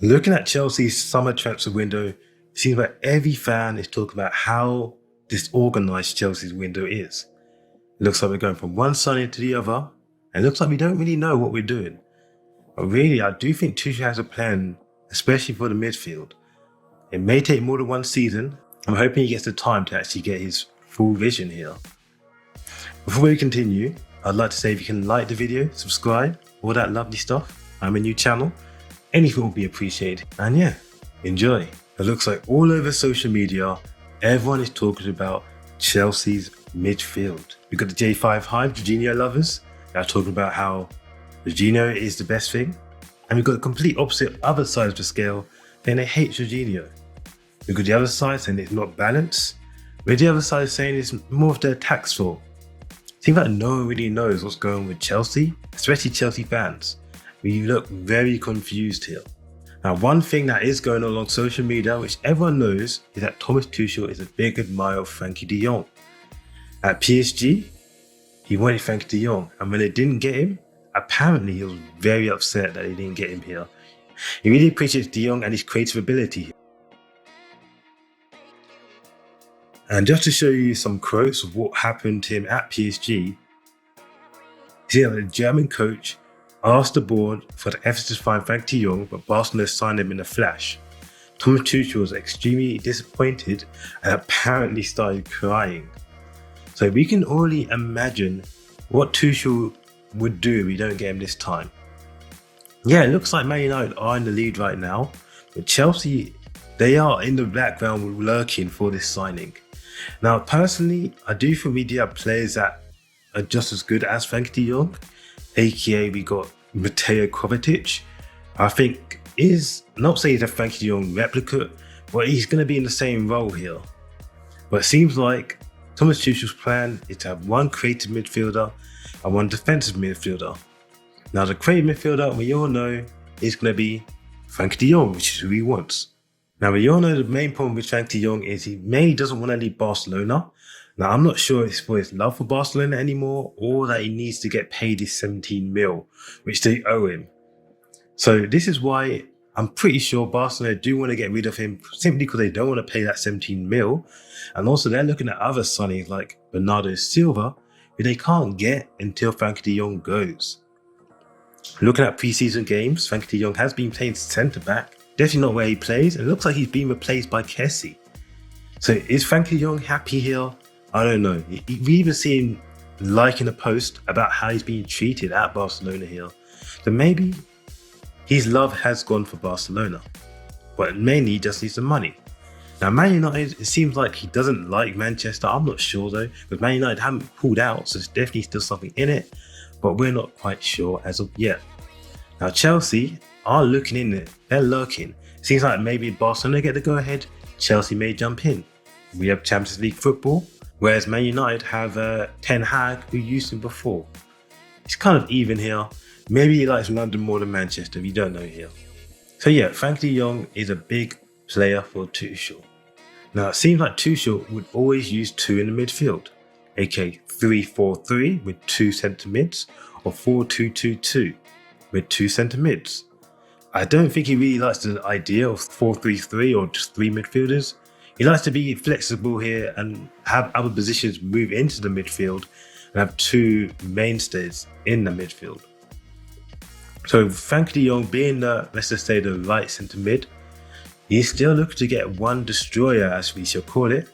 Looking at Chelsea's summer transfer window, it seems like every fan is talking about how disorganised Chelsea's window is. It looks like we're going from one signing to the other, and it looks like we don't really know what we're doing. But really, I do think Tuchel has a plan, especially for the midfield. It may take more than one season. I'm hoping he gets the time to actually get his full vision here. Before we continue, I'd like to say if you can like the video, subscribe, all that lovely stuff. I'm a new channel. Anything will be appreciated. And yeah, enjoy. It looks like all over social media, everyone is talking about Chelsea's midfield. We've got the J5 Hive, Jorginho lovers. They're talking about how Jorginho is the best thing. And we've got the complete opposite other side of the scale, saying they hate Jorginho. We've got the other side saying it's not balanced. With the other side saying it's more of their tax fault. Seems like no one really knows what's going on with Chelsea, especially Chelsea fans. We look very confused here. Now, one thing that is going on social media, which everyone knows, is that Thomas Tuchel is a big admirer of Frenkie de Jong. At PSG, he wanted Frenkie de Jong, and when they didn't get him, apparently he was very upset that they didn't get him here. He really appreciates de Jong and his creative ability. And just to show you some quotes of what happened to him at PSG, see that the German coach asked the board for the efforts to find Frenkie de Jong, but Barcelona signed him in a flash. Thomas Tuchel was extremely disappointed and apparently started crying. So we can already imagine what Tuchel would do if we don't get him this time. Yeah, it looks like Man United are in the lead right now, but Chelsea, they are in the background lurking for this signing. Now, personally, I do think we do have players that are just as good as Frenkie de Jong. AKA we got Mateo Kovacic. I think is not saying he's a Frenkie de Jong replica, but he's going to be in the same role here. But it seems like Thomas Tuchel's plan is to have one creative midfielder and one defensive midfielder. Now the creative midfielder, we all know, is going to be Frenkie de Jong, which is who he wants. Now we all know the main problem with Frenkie de Jong is he mainly doesn't want to leave Barcelona. Now, I'm not sure it's for his love for Barcelona anymore or that he needs to get paid his 17 mil, which they owe him. So this is why I'm pretty sure Barcelona do want to get rid of him simply because they don't want to pay that 17 mil. And also they're looking at other signings like Bernardo Silva, who they can't get until Frenkie de Jong goes. Looking at pre-season games, Frenkie de Jong has been playing centre-back, definitely not where he plays, and it looks like he's been replaced by Kessie. So is Frenkie de Jong happy here? I don't know. We even see him liking a post about how he's being treated at Barcelona here. So maybe his love has gone for Barcelona, but mainly he just needs some money. Now, Man United, it seems like he doesn't like Manchester. I'm not sure though, because Man United haven't pulled out, so there's definitely still something in it, but we're not quite sure as of yet. Now, Chelsea are looking in it. They're lurking. It seems like maybe Barcelona get the go ahead. Chelsea may jump in. We have Champions League football. Whereas Man United have Ten Hag, who used him before. It's kind of even here. Maybe he likes London more than Manchester, we don't know here. So yeah, Frenkie de Jong is a big player for Tuchel. Now it seems like Tuchel would always use two in the midfield, aka 3-4-3 with two centre mids, or 4-2-2-2 with two centre mids. I don't think he really likes the idea of 4-3-3 or just three midfielders. He likes to be flexible here and have other positions move into the midfield and have two mainstays in the midfield. So Frenkie de Jong being the, let's just say, the right centre mid, he's still looking to get one destroyer, as we shall call it.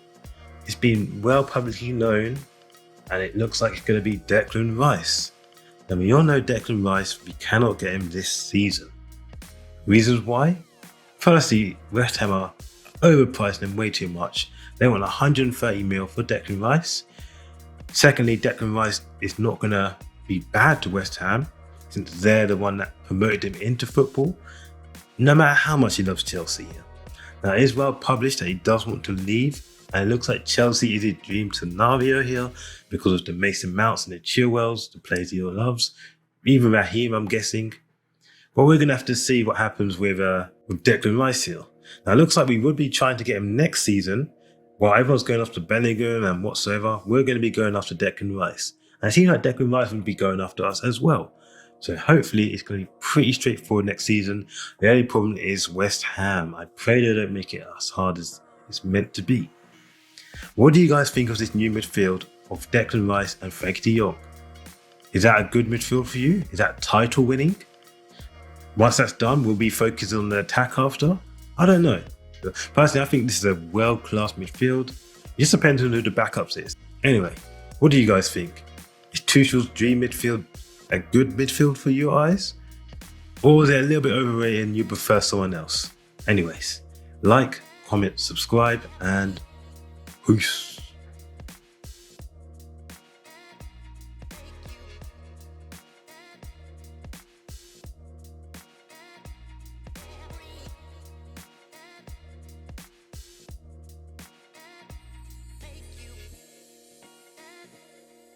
It's been well publicly known, and it looks like it's going to be Declan Rice. Now we all know Declan Rice, we cannot get him this season. Reasons why? Firstly, West Ham are overpriced him way too much. They want 130 mil for Declan Rice. Secondly, Declan Rice is not going to be bad to West Ham since they're the one that promoted him into football, no matter how much he loves Chelsea. Now it is well published that he does want to leave, and it looks like Chelsea is his dream scenario here because of the Mason Mounts and the Chilwells, the players he loves, even Raheem I'm guessing. But we're going to have to see what happens with Declan Rice here. Now, it looks like we would be trying to get him next season. While everyone's going after Bellingham and whatsoever, we're going to be going after Declan Rice. And it seems like Declan Rice would be going after us as well. So hopefully it's going to be pretty straightforward next season. The only problem is West Ham. I pray they don't make it as hard as it's meant to be. What do you guys think of this new midfield of Declan Rice and Frenkie de Jong? Is that a good midfield for you? Is that title winning? Once that's done, will we focus on the attack after? I don't know. Personally, I think this is a world-class midfield. It just depends on who the backups is. Anyway, what do you guys think? Is Tuchel's dream midfield a good midfield for your eyes? Or is it a little bit overrated and you prefer someone else? Anyways, like, comment, subscribe, and peace.